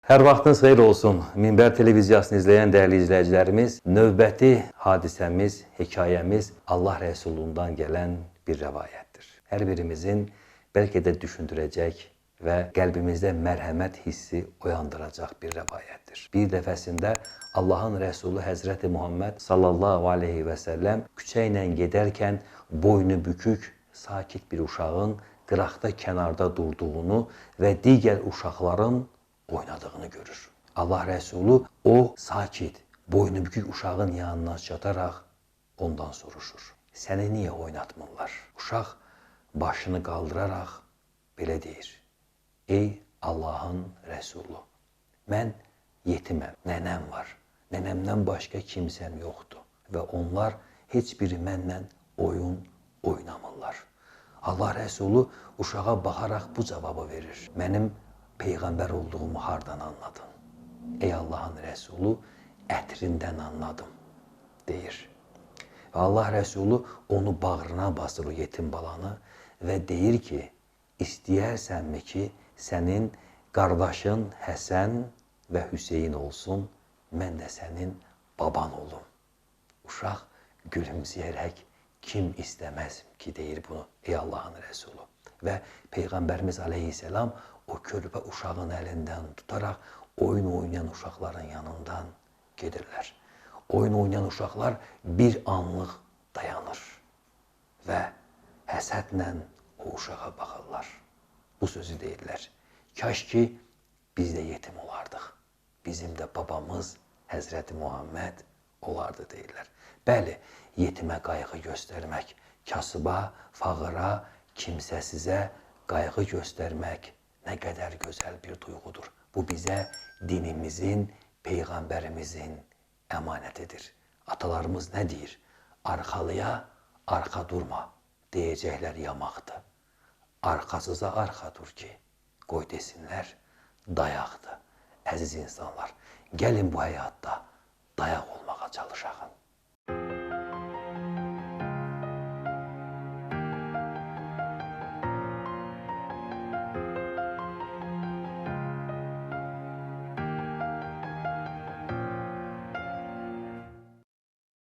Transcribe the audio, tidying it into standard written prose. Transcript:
Hər vaxtınız xeyir olsun. Minbər televiziyasını izləyən dəyərli izləyicilərimiz, növbəti hadisəmiz, hekayəmiz Allah Rəsulundan gələn bir rəvayətdir. Hər birimizin bəlkə də düşündürəcək və qəlbimizdə mərhəmət hissi oyandıracaq bir rəvayətdir. Bir dəfəsində Allahın Rəsulu Həzrəti Muhammed sallallahu aleyhi və səlləm küçə ilə gedərkən boynu bükük, sakit bir uşağın qıraqda kənarda durduğunu və digər uşaqların oynadığını görür. Allah Rəsulu o sakit, boynubükük uşağın yanına çataraq ondan soruşur. Səni niyə oynatmırlar? Uşaq başını qaldıraraq belə deyir. Ey Allahın Rəsulu, mən yetiməm, nənəm var. Nənəmdən başqa kimsəm yoxdur və onlar heç biri mənlə oyun oynamırlar. Allah Rəsulu uşağa baxaraq bu cavabı verir. Mənim Peyğəmbər olduğumu hardan anladın? Ey Allahın Rəsulu, ətrindən anladım, deyir. Və Allah Rəsulu onu bağrına basır, o yetim balanı və deyir ki, istəyərsənmi ki, sənin qardaşın Həsən və Hüseyin olsun, mən də sənin baban olum. Uşaq gülümsəyərək, kim istəməz ki, deyir bunu, ey Allahın Rəsulu. Və Peyğəmbərimiz aleyhisselam o körpə uşağın əlindən tutaraq oyun oynayan uşaqların yanından gedirlər. Oyun oynayan uşaqlar bir anlıq dayanır və həsədlə o uşağa baxırlar. Bu sözü deyirlər. Kaş ki, biz də yetim olardıq. Bizim də babamız Həzrəti Muhammed olardı deyirlər. Bəli, yetimə qayğı göstərmək, kasıba, fağıra, kimsəsizə qayğı göstərmək nə qədər gözəl bir duyğudur. Bu bizə dinimizin, Peyğəmbərimizin əmanətidir. Atalarımız nə deyir? Arxalıya arxa durma, deyəcəklər yamaqdır. Arxasıza arxa dur ki, qoy desinlər dayaqdır. Əziz insanlar, gəlin bu həyatda dayaq olmağa çalışaq.